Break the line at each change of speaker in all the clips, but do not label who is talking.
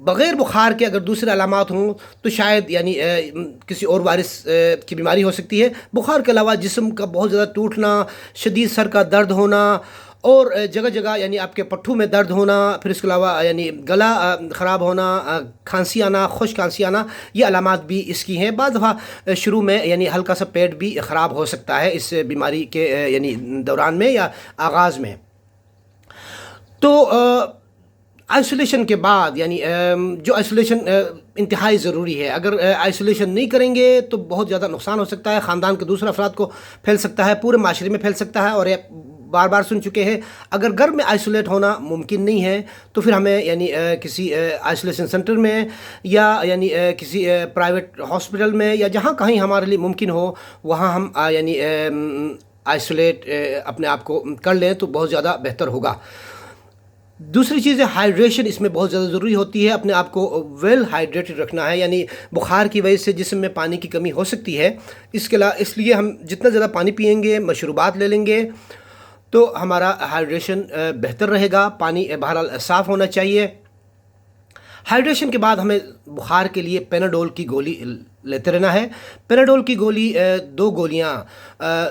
بغیر بخار کے اگر دوسرے علامات ہوں تو شاید یعنی کسی اور وائرس کی بیماری ہو سکتی ہے۔ بخار کے علاوہ جسم کا بہت زیادہ ٹوٹنا، شدید سر کا درد ہونا، اور جگہ جگہ یعنی آپ کے پٹھوں میں درد ہونا، پھر اس کے علاوہ یعنی گلا خراب ہونا، کھانسی آنا، خشک کھانسی آنا، یہ علامات بھی اس کی ہیں۔ بعض دفعہ شروع میں یعنی ہلکا سا پیٹ بھی خراب ہو سکتا ہے اس بیماری کے یعنی دوران میں یا آغاز میں۔ تو آئسولیشن کے بعد یعنی جو آئسولیشن انتہائی ضروری ہے، اگر آئسولیشن نہیں کریں گے تو بہت زیادہ نقصان ہو سکتا ہے، خاندان کے دوسرے افراد کو پھیل سکتا ہے، پورے معاشرے میں پھیل سکتا ہے۔ اور بار بار سن چکے ہیں، اگر گھر میں آئسولیٹ ہونا ممکن نہیں ہے تو پھر ہمیں یعنی کسی آئسولیشن سینٹر میں یا یعنی کسی پرائیویٹ ہاسپٹل میں یا جہاں کہیں ہمارے لیے ممکن ہو وہاں ہم یعنی آئسولیٹ اپنے آپ کو کر لیں تو بہت زیادہ بہتر ہوگا۔ دوسری چیز ہے ہائیڈریشن، اس میں بہت زیادہ ضروری ہوتی ہے، اپنے آپ کو ویل ہائیڈریٹڈ رکھنا ہے، یعنی بخار کی وجہ سے جسم میں پانی کی کمی ہو سکتی ہے، اس لیے ہم جتنا زیادہ پانی پئیں گے، مشروبات لے لیں گے تو ہمارا ہائیڈریشن بہتر رہے گا۔ پانی بہرحال صاف ہونا چاہیے۔ ہائیڈریشن کے بعد ہمیں بخار کے لیے پیناڈول کی گولی لیتے رہنا ہے۔ پیناڈول کی گولی 2 گولیاں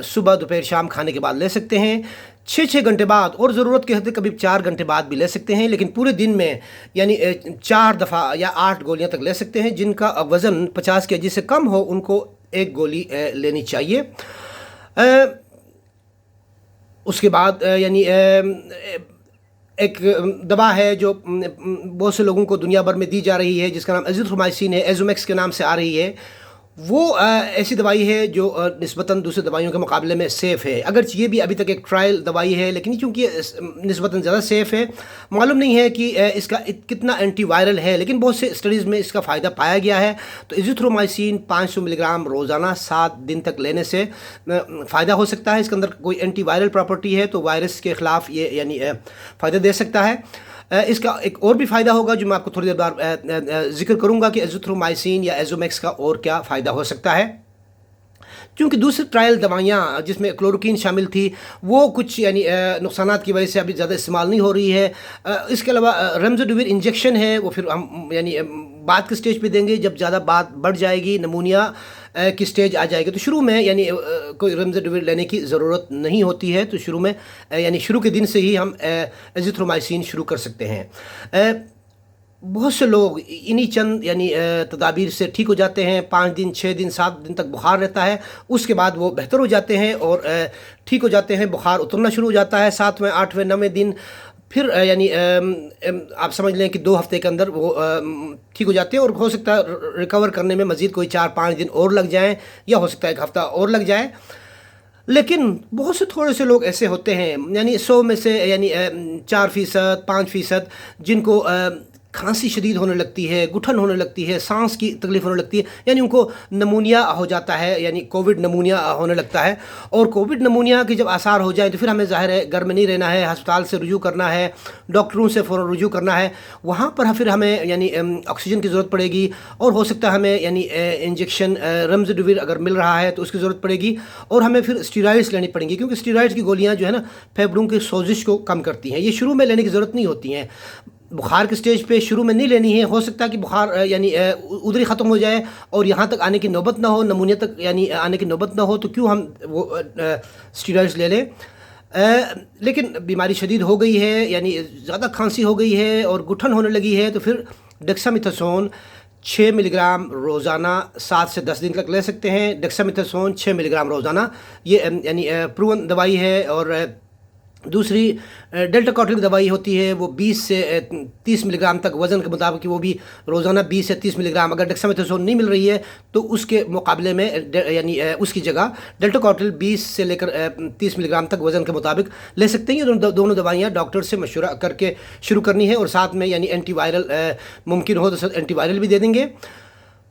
صبح دوپہر شام کھانے کے بعد لے سکتے ہیں، 6 گھنٹے بعد، اور ضرورت کے حد کبھی 4 گھنٹے بعد بھی لے سکتے ہیں، لیکن پورے دن میں یعنی 4 دفعہ یا 8 گولیاں تک لے سکتے ہیں۔ جن کا وزن 50 kg سے کم ہو ان کو 1 گولی لینی چاہیے۔ اس کے بعد یعنی ایک دوا ہے جو بہت سے لوگوں کو دنیا بھر میں دی جا رہی ہے، جس کا نام ایزیتھرومائسین ہے، ایزومیکس کے نام سے آ رہی ہے۔ وہ ایسی دوائی ہے جو نسبتاً دوسرے دوائیوں کے مقابلے میں سیف ہے، اگرچہ یہ بھی ابھی تک ایک ٹرائل دوائی ہے، لیکن چونکہ نسبتاً زیادہ سیف ہے، معلوم نہیں ہے کہ اس کا کتنا اینٹی وائرل ہے، لیکن بہت سے اسٹڈیز میں اس کا فائدہ پایا گیا ہے۔ تو ایزیتھرومائسین 500 ملی گرام روزانہ 7 دن تک لینے سے فائدہ ہو سکتا ہے۔ اس کے اندر کوئی اینٹی وائرل پراپرٹی ہے تو وائرس کے خلاف یہ یعنی فائدہ دے سکتا ہے۔ اس کا ایک اور بھی فائدہ ہوگا جو میں آپ کو تھوڑی دیر بعد ذکر کروں گا کہ ایزیتھرومائسین یا ایزومیکس کا اور کیا فائدہ ہو سکتا ہے۔ کیونکہ دوسری ٹرائل دوائیاں جس میں کلوروکین شامل تھی وہ کچھ یعنی نقصانات کی وجہ سے ابھی زیادہ استعمال نہیں ہو رہی ہے۔ اس کے علاوہ ریمزیڈیویر انجیکشن ہے، وہ پھر ہم یعنی بعد کے سٹیج پہ دیں گے جب زیادہ بات بڑھ جائے گی، نمونیا کی سٹیج آ جائے گی، تو شروع میں یعنی کوئی ریمزیڈیویر لینے کی ضرورت نہیں ہوتی ہے، تو شروع میں یعنی شروع کے دن سے ہی ہم ایزیتھرومائسین شروع کر سکتے ہیں۔ بہت سے لوگ انہی چند یعنی تدابیر سے ٹھیک ہو جاتے ہیں، 5 دن 6 دن 7 دن تک بخار رہتا ہے، اس کے بعد وہ بہتر ہو جاتے ہیں اور ٹھیک ہو جاتے ہیں، بخار اترنا شروع ہو جاتا ہے 7ویں 8ویں 9ویں دن، پھر یعنی آپ سمجھ لیں کہ 2 ہفتے کے اندر وہ ٹھیک ہو جاتے ہیں، اور ہو سکتا ہے ریکور کرنے میں مزید کوئی 4-5 دن اور لگ جائیں، یا ہو سکتا ہے 1 ہفتہ اور لگ جائے۔ لیکن بہت سے تھوڑے سے لوگ ایسے ہوتے ہیں، یعنی 100 میں سے یعنی 4%، 5% جن کو کھانسی شدید ہونے لگتی ہے، گٹھن ہونے لگتی ہے، سانس کی تکلیف ہونے لگتی ہے، یعنی ان کو نمونیا ہو جاتا ہے، یعنی کووڈ نمونیا ہونے لگتا ہے۔ اور کووڈ نمونیا کے جب آثار ہو جائیں تو پھر ہمیں ظاہر ہے گھر میں نہیں رہنا ہے، ہسپتال سے رجوع کرنا ہے، ڈاکٹروں سے فوراً رجوع کرنا ہے، وہاں پر پھر ہمیں یعنی آکسیجن کی ضرورت پڑے گی، اور ہو سکتا ہے ہمیں یعنی انجیکشن ریمزیڈیویر اگر مل رہا ہے تو اس کی ضرورت پڑے گی، اور ہمیں پھر اسٹیرائڈس لینی پڑیں گی، کیونکہ اسٹیرائڈس کی گولیاں جو ہے نا پھیپھڑوں کی سوزش کو کم کرتی ہیں۔ یہ شروع میں لینے کی ضرورت نہیں ہوتی ہیں، بخار کے سٹیج پہ شروع میں نہیں لینی ہے، ہو سکتا ہے کہ بخار یعنی ادھر ہی ختم ہو جائے اور یہاں تک آنے کی نوبت نہ ہو، نمونیا تک یعنی آنے کی نوبت نہ ہو، تو کیوں ہم وہ اسٹیرائڈس لے لیں۔ لیکن بیماری شدید ہو گئی ہے، یعنی زیادہ کھانسی ہو گئی ہے اور گٹھن ہونے لگی ہے، تو پھر ڈیکسامیتھاسون 6 ملی گرام روزانہ 7 سے 10 دن تک لے سکتے ہیں۔ ڈیکسامیتھاسون 6 ملی گرام روزانہ، یہ یعنی پروون دوائی ہے۔ اور دوسری ڈیلٹا کارٹلک دوائی ہوتی ہے، وہ 20 سے 30 ملی گرام تک وزن کے مطابق، وہ بھی روزانہ 20 سے 30 ملی گرام۔ اگر ڈیکسامیتھاسون نہیں مل رہی ہے تو اس کے مقابلے میں یعنی اس کی جگہ ڈیلٹا کارٹل 20 سے لے کر 30 ملی گرام تک وزن کے مطابق لے سکتے ہیں۔ یہ دونوں دوائیاں ڈاکٹر سے مشورہ کر کے شروع کرنی ہے، اور ساتھ میں یعنی اینٹی وائرل ممکن ہو تو اینٹی وائرل بھی دے دیں گے۔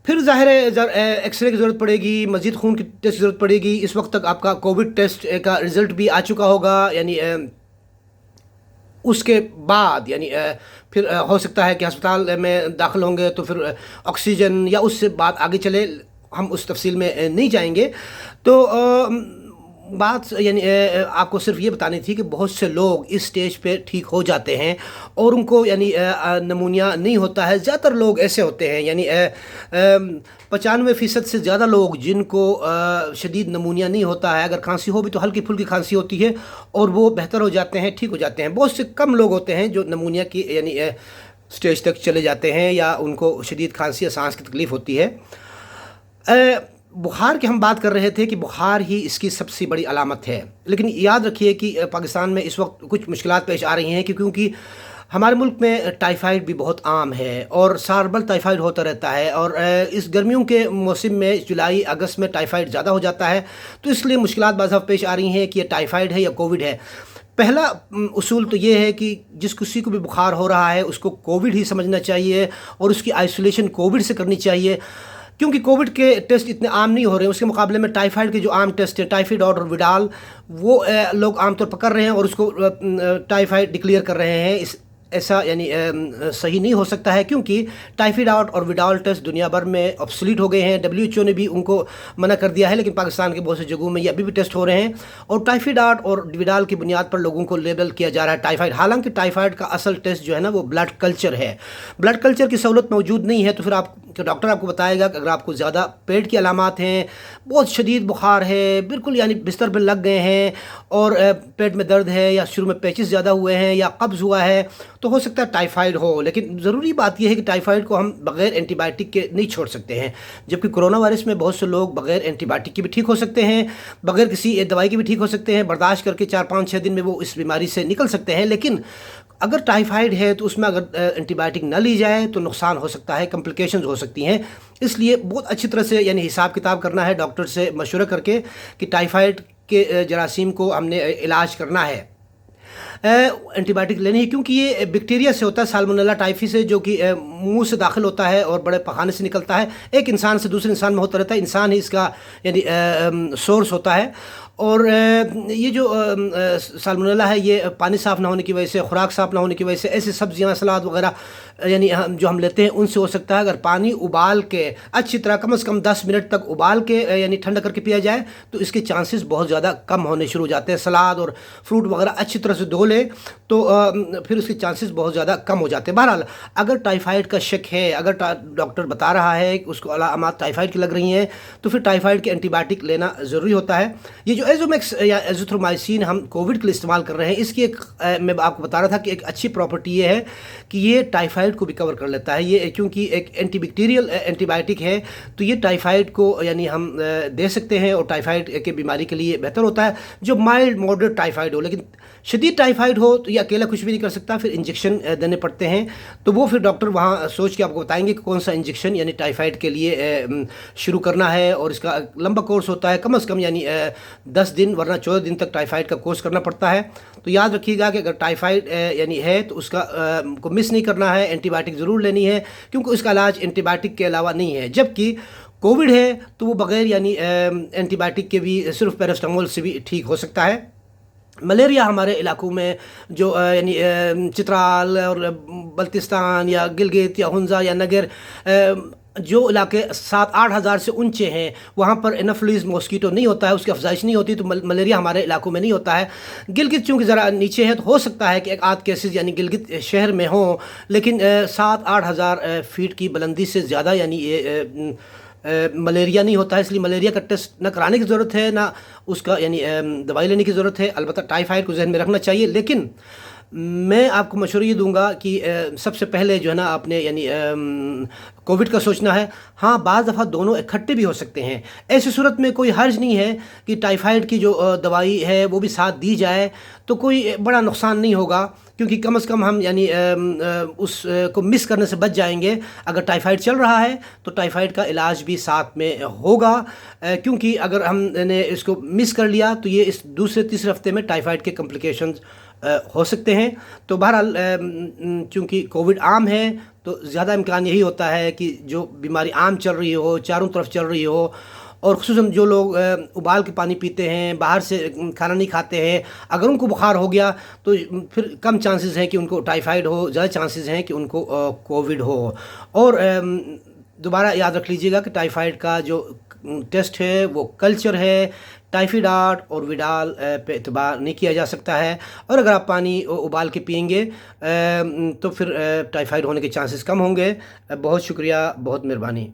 پھر ظاہر ہے ایکس رے کی ضرورت پڑے گی، مزید خون کی ٹیسٹ کی ضرورت پڑے گی۔ اس وقت تک آپ کا کووڈ ٹیسٹ کا رزلٹ بھی آ چکا ہوگا، یعنی اس کے بعد یعنی پھر ہو سکتا ہے کہ ہسپتال میں داخل ہوں گے تو پھر آکسیجن یا اس سے بات آگے چلے، ہم اس تفصیل میں نہیں جائیں گے۔ تو بات یعنی آپ کو صرف یہ بتانی تھی کہ بہت سے لوگ اس سٹیج پہ ٹھیک ہو جاتے ہیں اور ان کو یعنی نمونیا نہیں ہوتا ہے. زیادہ تر لوگ ایسے ہوتے ہیں یعنی 95% سے زیادہ لوگ جن کو شدید نمونیا نہیں ہوتا ہے, اگر کھانسی ہو بھی تو ہلکی پھلکی کھانسی ہوتی ہے اور وہ بہتر ہو جاتے ہیں, ٹھیک ہو جاتے ہیں. بہت سے کم لوگ ہوتے ہیں جو نمونیا کی یعنی سٹیج تک چلے جاتے ہیں یا ان کو شدید کھانسی یا سانس کی تکلیف ہوتی ہے. بخار کی ہم بات کر رہے تھے کہ بخار ہی اس کی سب سے بڑی علامت ہے, لیکن یاد رکھیے کہ پاکستان میں اس وقت کچھ مشکلات پیش آ رہی ہیں کیونکہ ہمارے ملک میں ٹائیفائڈ بھی بہت عام ہے اور سال بھر ٹائیفائڈ ہوتا رہتا ہے, اور اس گرمیوں کے موسم میں جولائی اگست میں ٹائیفائڈ زیادہ ہو جاتا ہے, تو اس لیے مشکلات بعض دفعہ پیش آ رہی ہیں کہ یہ ٹائیفائڈ ہے یا کووڈ ہے. پہلا اصول تو یہ ہے کہ جس کسی کو بھی بخار ہو رہا ہے اس کو کووڈ ہی سمجھنا چاہیے اور اس کی آئسولیشن کووڈ سے کرنی چاہیے, کیونکہ کووڈ کے ٹیسٹ اتنے عام نہیں ہو رہے ہیں. اس کے مقابلے میں ٹائیفائڈ کے جو عام ٹیسٹ ہیں, ٹائیفائڈ اور وڈال, وہ لوگ عام طور پر کر رہے ہیں اور اس کو ٹائیفائڈ ڈکلیئر کر رہے ہیں. ایسا یعنی صحیح نہیں ہو سکتا ہے کیونکہ ٹائیفائڈ اور وڈال ٹیسٹ دنیا بھر میں آبسلیٹ ہو گئے ہیں. WHO نے بھی ان کو منع کر دیا ہے, لیکن پاکستان کے بہت سے جگہوں میں یہ ابھی بھی ٹیسٹ ہو رہے ہیں اور ٹائیفائڈ اور وڈال کی بنیاد پر لوگوں کو لیبل کیا جا رہا ہے ٹائیفائڈ. حالانکہ ٹائیفائڈ کا اصل ٹیسٹ جو ہے نا وہ بلڈ کلچر ہے. بلڈ کلچر کی سہولت موجود نہیں ہے تو پھر ڈاکٹر آپ کو بتائے گا کہ اگر آپ کو زیادہ پیٹ کی علامات ہیں, بہت شدید بخار ہے, بالکل یعنی بستر پہ لگ گئے ہیں اور پیٹ میں درد ہے یا شروع میں پیچز زیادہ ہوئے ہیں یا قبض ہوا ہے, تو ہو سکتا ہے ٹائیفائڈ ہو. لیکن ضروری بات یہ ہے کہ ٹائیفائڈ کو ہم بغیر اینٹی بائیوٹک کے نہیں چھوڑ سکتے ہیں, جبکہ کرونا وائرس میں بہت سے لوگ بغیر اینٹی بائیوٹک کے بھی ٹھیک ہو سکتے ہیں, بغیر کسی دوائی کے بھی ٹھیک ہو سکتے ہیں, برداشت کر کے 4-5-6 دن میں وہ اس بیماری سے نکل سکتے ہیں. لیکن اگر ٹائیفائڈ ہے تو اس میں اگر اینٹی بائیوٹک نہ لی جائے تو نقصان ہو سکتا ہے, کمپلیکیشنز ہو سکتی ہیں. اس لیے بہت اچھی طرح سے یعنی حساب کتاب کرنا ہے ڈاکٹر سے مشورہ کر کے کہ ٹائیفائڈ کے جراثیم کو ہم نے علاج کرنا ہے, اینٹی بائیوٹک لینی ہے, کیونکہ یہ بیکٹیریا سے ہوتا ہے, سالمونیلا ٹائفی سے, جو کہ منہ سے داخل ہوتا ہے اور بڑے پخانے سے نکلتا ہے, ایک انسان سے دوسرے انسان میں ہوتا رہتا ہے. انسان ہی اس کا یعنی سورس ہوتا ہے. اور یہ جو سالمونیلا ہے یہ پانی صاف نہ ہونے کی وجہ سے, خوراک صاف نہ ہونے کی وجہ سے, ایسے سبزیاں سلاد وغیرہ یعنی جو ہم لیتے ہیں ان سے ہو سکتا ہے. اگر پانی ابال کے اچھی طرح کم از کم 10 منٹ تک ابال کے یعنی ٹھنڈا کر کے پیا جائے تو اس کے چانسز بہت زیادہ کم ہونے شروع ہو جاتے ہیں. سلاد اور فروٹ وغیرہ اچھی طرح سے دھو لے تو پھر اس کے چانسز بہت زیادہ کم ہو جاتے ہیں. بہرحال اگر ٹائیفائڈ کا شک ہے, اگر ڈاکٹر بتا رہا ہے کہ اس کو علامات ٹائیفائڈ کی لگ رہی ہیں, تو پھر ٹائیفائڈ کے اینٹی بائیوٹک لینا ضروری ہوتا ہے. یہ جو ایزومیکس یا ایزوتھرومائسین ہم کووڈ کے لیے استعمال کر رہے ہیں, اس کی ایک میں آپ کو بتا رہا تھا کہ ایک اچھی پراپرٹی یہ ہے کہ یہ ٹائیفائڈ کو بھی کور کر لیتا ہے. یہ کیونکہ ایک اینٹی بیکٹیریل اینٹی بائیوٹک ہے تو یہ ٹائیفائڈ کو یعنی ہم دے سکتے ہیں اور ٹائیفائڈ کے بیماری کے لیے بہتر ہوتا ہے جو مائلڈ ماڈریٹ ٹائیفائڈ ہو. لیکن شدید ٹائیفائڈ ہو تو یہ اکیلا کچھ بھی نہیں کر سکتا, پھر انجیکشن دینے پڑتے ہیں. تو وہ پھر ڈاکٹر وہاں سوچ کے آپ کو بتائیں گے کہ کون سا انجیکشن یعنی ٹائیفائڈ کے لیے شروع کرنا ہے, اور اس کا لمبا کورس ہوتا ہے, کم از کم یعنی 10 دن ورنہ 14 دن تک ٹائیفائڈ کا کورس کرنا پڑتا ہے. تو یاد رکھیے گا کہ اگر ٹائیفائڈ یعنی ہے تو اس کا کو مس نہیں کرنا ہے, اینٹی بائیوٹک ضرور لینی ہے کیونکہ اس کا علاج اینٹی بائیوٹک کے علاوہ نہیں ہے. جبکہ کووڈ ہے تو وہ بغیر یعنی اینٹی بائیوٹک کے بھی صرف پیراسٹامول سے بھی ٹھیک ہو سکتا ہے. ملیریا ہمارے علاقوں میں جو یعنی چترال اور بلتستان یا گلگت یا ہنزا یا نگر, جو علاقے 7-8 ہزار سے اونچے ہیں, وہاں پر انفلوئنز ماسکیٹو نہیں ہوتا ہے, اس کی افزائش نہیں ہوتی, تو ملیریا ہمارے علاقوں میں نہیں ہوتا ہے. گلگت چونکہ ذرا نیچے ہے تو ہو سکتا ہے کہ ایک آدھ کیسز یعنی گلگت شہر میں ہوں, لیکن 7-8 ہزار فیٹ کی بلندی سے زیادہ یعنی یہ ملیریا نہیں ہوتا ہے. اس لیے ملیریا کا ٹیسٹ نہ کرانے کی ضرورت ہے, نہ اس کا یعنی دوائی لینے کی ضرورت ہے. البتہ ٹائیفائڈ کو ذہن میں رکھنا چاہیے. لیکن میں آپ کو مشورہ یہ دوں گا کہ سب سے پہلے جو ہے نا آپ نے یعنی کووڈ کا سوچنا ہے. ہاں بعض دفعہ دونوں اکٹھے بھی ہو سکتے ہیں, ایسی صورت میں کوئی حرج نہیں ہے کہ ٹائیفائڈ کی جو دوائی ہے وہ بھی ساتھ دی جائے, تو کوئی بڑا نقصان نہیں ہوگا, کیونکہ کم از کم ہم یعنی اس کو مس کرنے سے بچ جائیں گے. اگر ٹائیفائڈ چل رہا ہے تو ٹائیفائڈ کا علاج بھی ساتھ میں ہوگا, کیونکہ اگر ہم نے اس کو مس کر لیا تو یہ اس دوسرے تیسرے ہفتے میں ٹائیفائڈ کے کمپلیکیشنز ہو سکتے ہیں. تو بہرحال چونکہ کووڈ عام ہے تو زیادہ امکان یہی ہوتا ہے کہ جو بیماری عام چل رہی ہو, چاروں طرف چل رہی ہو, اور خصوصاً جو لوگ ابال کے پانی پیتے ہیں, باہر سے کھانا نہیں کھاتے ہیں, اگر ان کو بخار ہو گیا تو پھر کم چانسز ہیں کہ ان کو ٹائیفائڈ ہو, زیادہ چانسز ہیں کہ ان کو کووڈ ہو. اور دوبارہ یاد رکھ لیجیے گا کہ ٹائیفائڈ کا جو ٹیسٹ ہے وہ کلچر ہے، ٹائفیڈاٹ اور وڈال پہ اعتبار نہیں کیا جا سکتا ہے، اور اگر آپ پانی ابال کے پئیں گے تو پھر ٹائیفائڈ ہونے کے چانسز کم ہوں گے۔ بہت شکریہ، بہت مہربانی۔